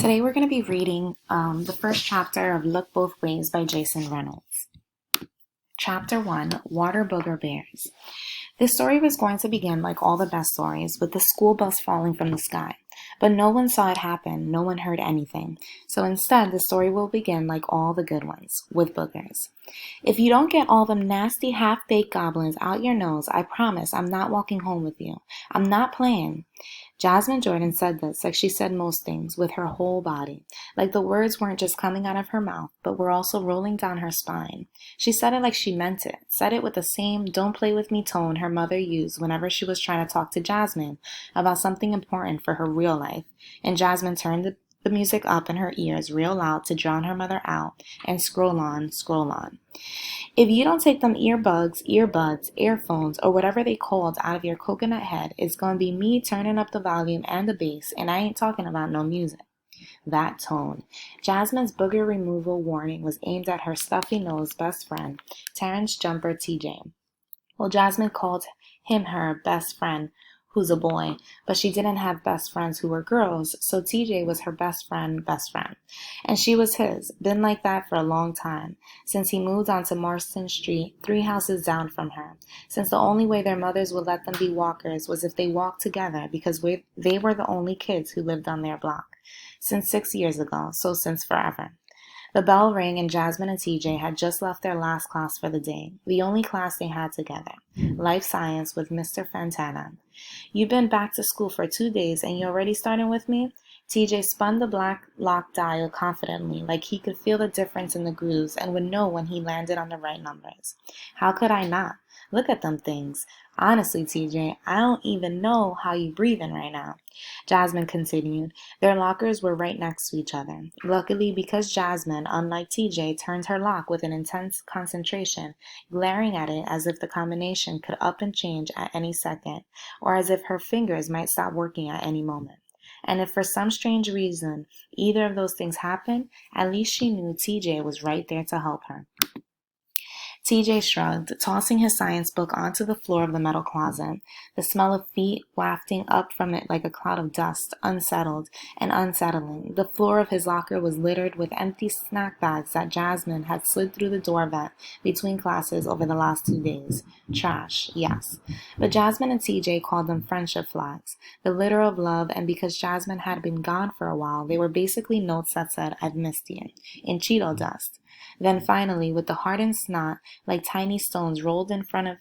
Today we're going to be reading the first chapter of Look Both Ways by Jason Reynolds. Chapter 1, Water Booger Bears. This story was going to begin like all the best stories, with the school bus falling from the sky. But no one saw it happen, no one heard anything. So instead, the story will begin like all the good ones, with boogers. If you don't get all them nasty half-baked goblins out your nose, I promise I'm not walking home with you. I'm not playing. Jasmine Jordan said this like she said most things, with her whole body. Like the words weren't just coming out of her mouth, but were also rolling down her spine. She said it like she meant it, said it with the same don't play with me tone her mother used whenever she was trying to talk to Jasmine about something important for her real life. And Jasmine turned the music up in her ears real loud to drown her mother out and scroll on, scroll on. If you don't take them earbuds, earphones, or whatever they called out of your coconut head, it's going to be me turning up the volume and the bass, and I ain't talking about no music. That tone. Jasmine's booger removal warning was aimed at her stuffy-nosed best friend, Terrence Jumper TJ. Well, Jasmine called him her best friend, who's a boy, but she didn't have best friends who were girls, so TJ was her best friend. And she was his, been like that for a long time, since he moved onto Marston Street, 3 houses down from her, since the only way their mothers would let them be walkers was if they walked together, because they were the only kids who lived on their block. Since 6 years ago, so since forever. The bell rang and Jasmine and TJ had just left their last class for the day, the only class they had together, Life Science with Mr. Fantana. You've been back to school for 2 days and you're already starting with me? TJ spun the black lock dial confidently, like he could feel the difference in the grooves and would know when he landed on the right numbers. How could I not? Look at them things. Honestly, TJ, I don't even know how you breathing right now. Jasmine continued. Their lockers were right next to each other. Luckily, because Jasmine, unlike TJ, turned her lock with an intense concentration, glaring at it as if the combination could up and change at any second, or as if her fingers might stop working at any moment. And if for some strange reason either of those things happened, at least she knew TJ was right there to help her. TJ shrugged, tossing his science book onto the floor of the metal closet, the smell of feet wafting up from it like a cloud of dust, unsettled and unsettling. The floor of his locker was littered with empty snack bags that Jasmine had slid through the door vent between classes over the last 2 days. Trash, yes. But Jasmine and TJ called them friendship flags, the litter of love, and because Jasmine had been gone for a while, they were basically notes that said, I've missed you, in Cheeto dust. Then finally, with the hardened snot, like tiny stones rolled in front of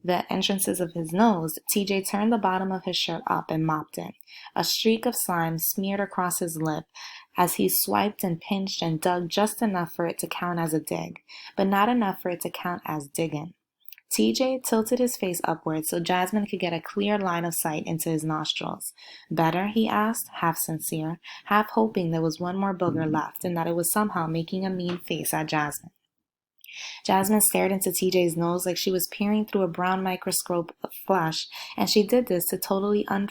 the entrances of his nose, TJ turned the bottom of his shirt up and mopped it. A streak of slime smeared across his lip as he swiped and pinched and dug just enough for it to count as a dig, but not enough for it to count as digging. TJ tilted his face upward so Jasmine could get a clear line of sight into his nostrils. Better? He asked, half sincere, half hoping there was one more booger left and that it was somehow making a mean face at Jasmine. Jasmine stared into TJ's nose like she was peering through a brown microscope of flesh, and she did this totally unfazed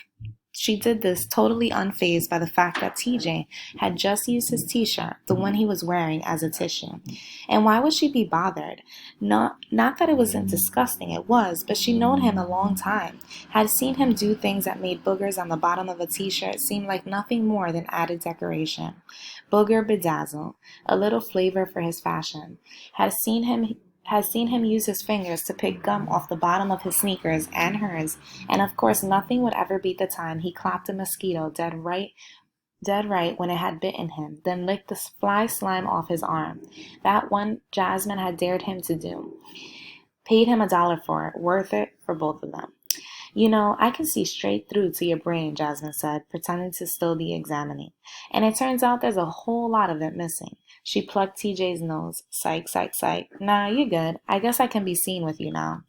by the fact that TJ had just used his t-shirt, the one he was wearing, as a tissue. And why would she be bothered? Not that it wasn't disgusting, it was, but she'd known him a long time, had seen him do things that made boogers on the bottom of a t-shirt seem like nothing more than added decoration. Booger bedazzle, a little flavor for his fashion. Has seen him use his fingers to pick gum off the bottom of his sneakers and hers, and of course nothing would ever beat the time he clapped a mosquito dead right when it had bitten him, then licked the fly slime off his arm. That one Jasmine had dared him to do. Paid him $1 for it, worth it for both of them. You know, I can see straight through to your brain, Jasmine said, pretending to still be examining. And it turns out there's a whole lot of it missing. She plucked TJ's nose. Psych, psych, psych. Nah, you're good. I guess I can be seen with you now.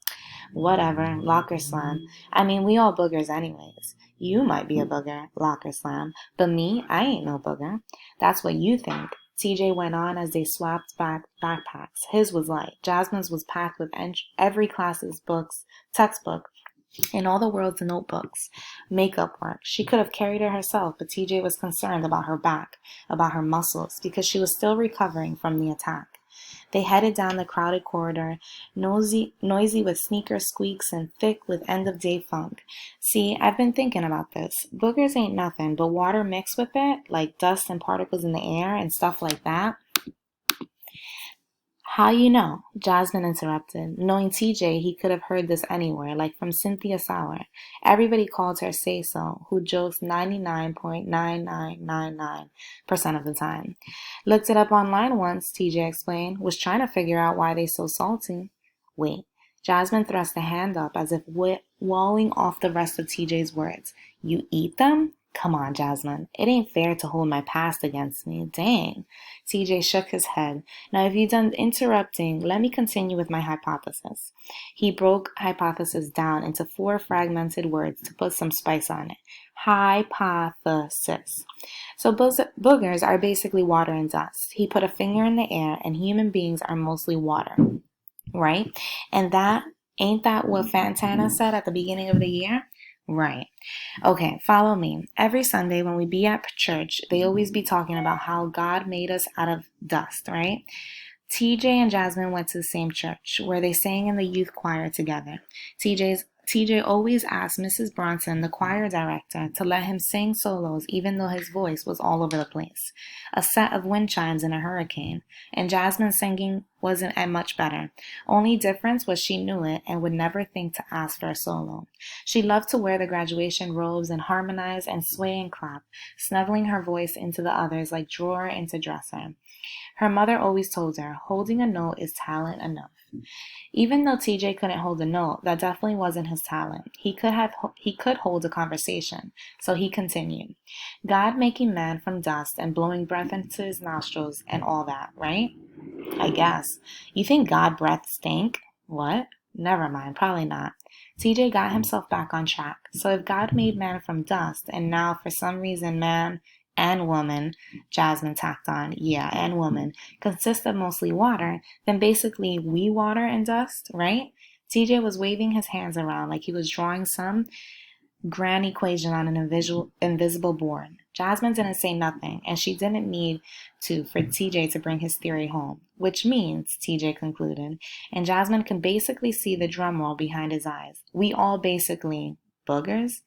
Whatever. Locker slam. I mean, we all boogers anyways. You might be a booger, locker slam. But me, I ain't no booger. That's what you think. TJ went on as they swapped backpacks. His was light. Jasmine's was packed with every class's books, textbook, in all the world's notebooks, makeup work. She could have carried it herself, but TJ was concerned about her back, about her muscles, because she was still recovering from the attack. They headed down the crowded corridor, noisy with sneaker squeaks and thick with end-of-day funk. See, I've been thinking about this. Boogers ain't nothing, but water mixed with it, like dust and particles in the air and stuff like that. How you know? Jasmine interrupted. Knowing TJ, he could have heard this anywhere, like from Cynthia Sauer. Everybody called her Say So, who jokes 99.9999% of the time. Looked it up online once, TJ explained. Was trying to figure out why they so salty. Wait. Jasmine thrust a hand up as if walling off the rest of TJ's words. You eat them? Come on, Jasmine. It ain't fair to hold my past against me. Dang. TJ shook his head. Now, if you're done interrupting, let me continue with my hypothesis. He broke hypothesis down into 4 fragmented words to put some spice on it. Hypothesis. So boogers are basically water and dust. He put a finger in the air, and human beings are mostly water, right? And ain't that what Fantana said at the beginning of the year? Right. Okay, follow me. Every Sunday when we be at church, they always be talking about how God made us out of dust, right? TJ and Jasmine went to the same church where they sang in the youth choir together. TJ always asked Mrs. Bronson, the choir director, to let him sing solos even though his voice was all over the place. A set of wind chimes in a hurricane. And Jasmine's singing wasn't much better. Only difference was she knew it and would never think to ask for a solo. She loved to wear the graduation robes and harmonize and sway and clap, snuggling her voice into the others like drawer into dresser. Her mother always told her, holding a note is talent enough. Even though TJ couldn't hold a note, that definitely wasn't his talent. He could hold a conversation, so he continued. God making man from dust and blowing breath into his nostrils and all that, right? I guess. You think God breath stink? What? Never mind, probably not. TJ got himself back on track. So if God made man from dust, and now for some reason man and woman, Jasmine tacked on, yeah, and woman, consist of mostly water, then basically we water and dust, right? TJ was waving his hands around like he was drawing some grand equation on an invisible board. Jasmine didn't say nothing, and she didn't need to for TJ to bring his theory home, which means, TJ concluded, and Jasmine can basically see the drum roll behind his eyes. We all basically boogers?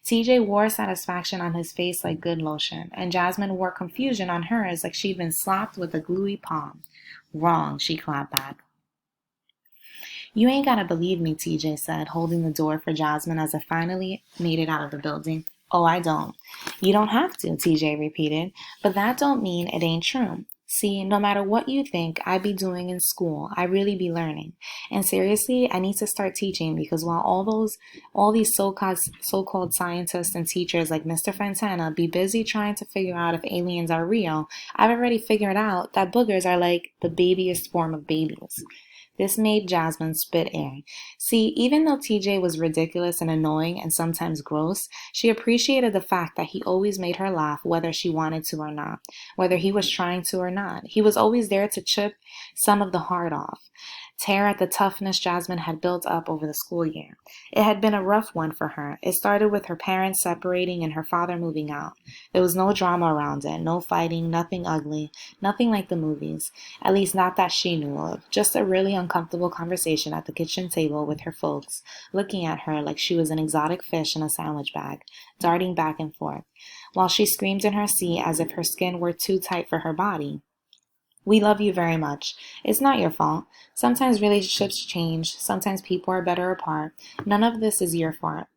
TJ wore satisfaction on his face like good lotion, and Jasmine wore confusion on hers like she'd been slapped with a gluey palm. Wrong, she clapped back. You ain't gotta believe me, TJ said, holding the door for Jasmine as it finally made it out of the building. Oh, I don't. You don't have to, TJ repeated, but that don't mean it ain't true. See, no matter what you think I be doing in school, I really be learning. And seriously, I need to start teaching because while all these so-called scientists and teachers like Mr. Fantana be busy trying to figure out if aliens are real, I've already figured out that boogers are like the babiest form of babies. This made Jasmine spit air. See, even though TJ was ridiculous and annoying and sometimes gross, she appreciated the fact that he always made her laugh whether she wanted to or not, whether he was trying to or not. He was always there to chip some of the hard off, tear at the toughness Jasmine had built up over the school year. It had been a rough one for her. It started with her parents separating and her father moving out. There was no drama around it, no fighting, nothing ugly, nothing like the movies, at least not that she knew of. Just a really uncomfortable conversation at the kitchen table with her folks, looking at her like she was an exotic fish in a sandwich bag, darting back and forth, while she screamed in her seat as if her skin were too tight for her body. We love you very much. It's not your fault. Sometimes relationships change. Sometimes people are better apart. None of this is your fault.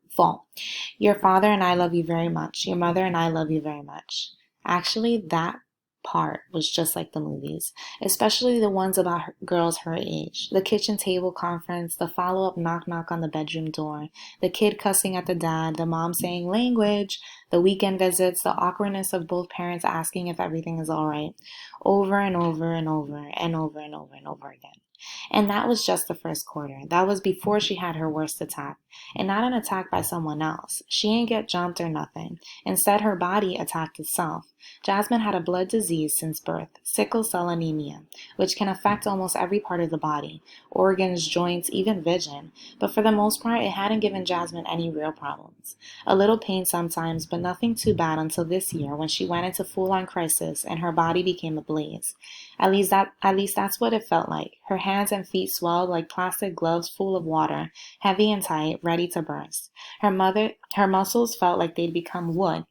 Your father and I love you very much. Your mother and I love you very much. Actually, that part was just like the movies, especially the ones about girls her age. The kitchen table conference, the follow-up knock-knock on the bedroom door, the kid cussing at the dad, the mom saying language, the weekend visits, the awkwardness of both parents asking if everything is all right, over and over and over and over and over and over again. And that was just the first quarter. That was before she had her worst attack. And not an attack by someone else. She ain't get jumped or nothing. Instead, her body attacked itself. Jasmine had a blood disease since birth, sickle cell anemia, which can affect almost every part of the body, organs, joints, even vision. But for the most part, it hadn't given Jasmine any real problems. A little pain sometimes, but nothing too bad until this year when she went into full-on crisis and her body became ablaze. At least that's what it felt like. Her hands and feet swelled like plastic gloves full of water, heavy and tight, ready to burst. Her muscles felt like they'd become wood.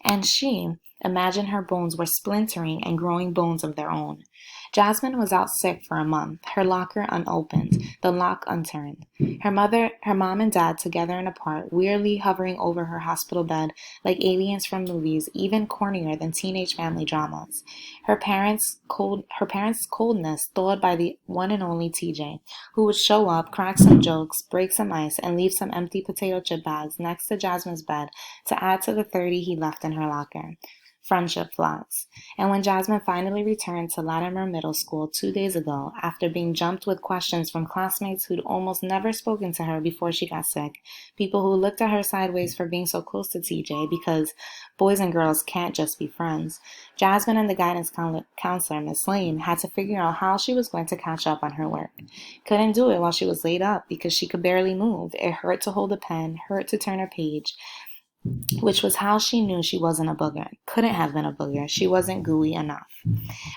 And she imagined her bones were splintering and growing bones of their own. Jasmine was out sick for a month, her locker unopened, the lock unturned. Her mom and dad together and apart, weirdly hovering over her hospital bed like aliens from movies, even cornier than teenage family dramas. Her parents' coldness thawed by the one and only TJ, who would show up, crack some jokes, break some ice, and leave some empty potato chip bags next to Jasmine's bed to add to the 30 he left in her locker. Friendship flats. And when Jasmine finally returned to Latimer Middle School 2 days ago, after being jumped with questions from classmates who'd almost never spoken to her before she got sick, people who looked at her sideways for being so close to TJ because boys and girls can't just be friends, Jasmine and the guidance counselor, Miss Lane, had to figure out how she was going to catch up on her work. Couldn't do it while she was laid up because she could barely move. It hurt to hold a pen, hurt to turn a page, which was how she knew she wasn't a booger. Couldn't have been a booger. She wasn't gooey enough.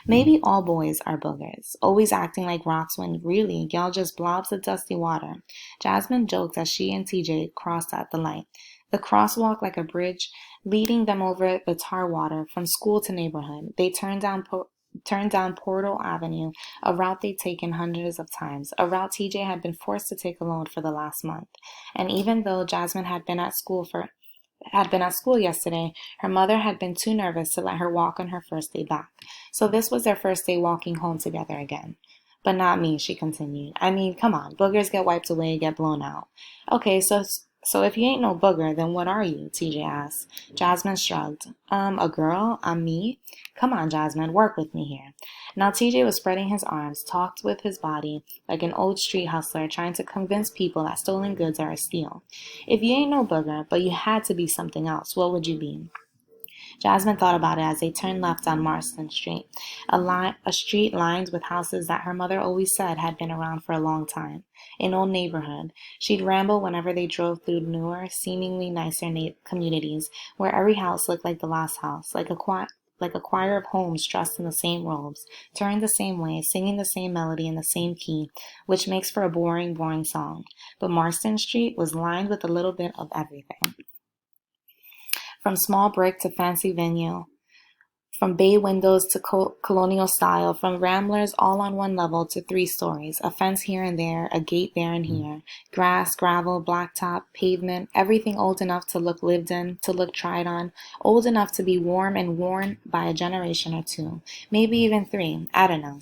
Maybe all boys are boogers, always acting like rocks when really y'all just blobs of dusty water. Jasmine joked as she and TJ crossed at the light. The crosswalk like a bridge, leading them over the tar water from school to neighborhood. They turned down Portal Avenue, a route they'd taken hundreds of times, a route TJ had been forced to take alone for the last month. And even though Jasmine had been at school yesterday, her mother had been too nervous to let her walk on her first day back. So this was their first day walking home together again. But not me, she continued. I mean, come on, boogers get wiped away, get blown out. Okay, so if you ain't no booger, then what are you? TJ asked. Jasmine shrugged. A girl? I'm me? Come on, Jasmine, work with me here. Now TJ was spreading his arms, talked with his body like an old street hustler trying to convince people that stolen goods are a steal. If you ain't no booger, but you had to be something else, what would you be? Jasmine thought about it as they turned left on Marston Street, a street lined with houses that her mother always said had been around for a long time. An old neighborhood. She'd ramble whenever they drove through newer, seemingly nicer communities, where every house looked like the last house, like a choir of homes dressed in the same robes, turned the same way, singing the same melody in the same key, which makes for a boring, boring song. But Marston Street was lined with a little bit of everything. From small brick to fancy venue, from bay windows to colonial style, from ramblers all on one level to 3 stories, a fence here and there, a gate there and here, grass, gravel, blacktop, pavement, everything old enough to look lived in, to look tried on, old enough to be warm and worn by a generation or 2, maybe even 3, I don't know,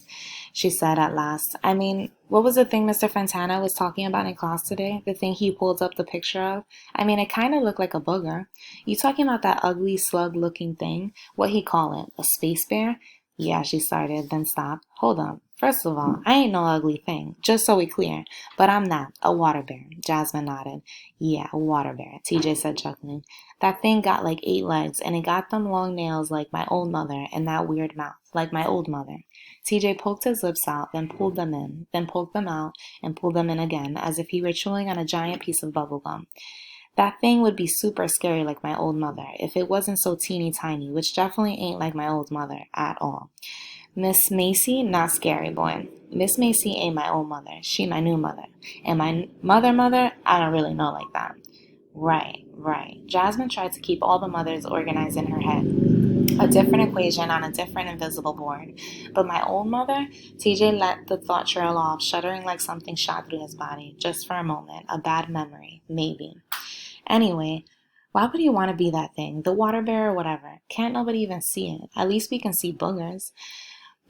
she said at last. I mean, what was the thing Mr. Fontana was talking about in class today? The thing he pulled up the picture of? I mean, it kind of looked like a booger. You talking about that ugly slug-looking thing? What he call it? A space bear? Yeah, she started, then stopped. Hold up. First of all, I ain't no ugly thing, just so we clear. But I'm not. A water bear. Jasmine nodded. Yeah, a water bear, TJ said, chuckling. That thing got like 8 legs, and it got them long nails like my old mother, and that weird mouth, like my old mother. TJ poked his lips out, then pulled them in, then poked them out, and pulled them in again, as if he were chewing on a giant piece of bubble gum. That thing would be super scary like my old mother, if it wasn't so teeny tiny, which definitely ain't like my old mother at all. Miss Macy, not scary, boy. Miss Macy ain't my old mother. She my new mother. And my mother, I don't really know like that. Right. Jasmine tried to keep all the mothers organized in her head. A different equation on a different invisible board. But my old mother, TJ let the thought trail off, shuddering like something shot through his body. Just for a moment. A bad memory. Maybe. Anyway, why would you want to be that thing? The water bear or whatever? Can't nobody even see it? At least we can see boogers.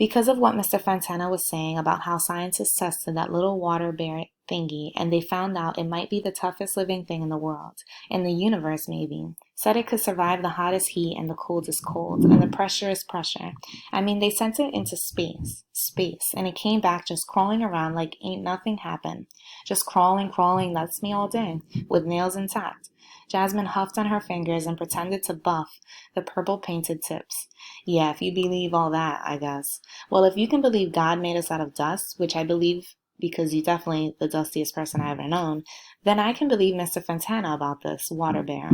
Because of what Mr. Fantana was saying about how scientists tested that little water bear thingy and they found out it might be the toughest living thing in the world, in the universe maybe. Said it could survive the hottest heat and the coldest cold, and the pressure is pressure. I mean, they sent it into space, and it came back just crawling around like ain't nothing happened. Just crawling, that's me all day, with nails intact. Jasmine huffed on her fingers and pretended to buff the purple painted tips. Yeah, if you believe all that, I guess. Well, if you can believe God made us out of dust, which I believe because you're definitely the dustiest person I've ever known, then I can believe Mr. Fontana about this water bear.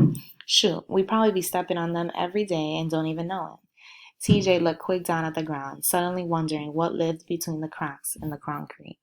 Shoot, we probably be stepping on them every day and don't even know it. TJ looked quick down at the ground, suddenly wondering what lived between the cracks in the concrete.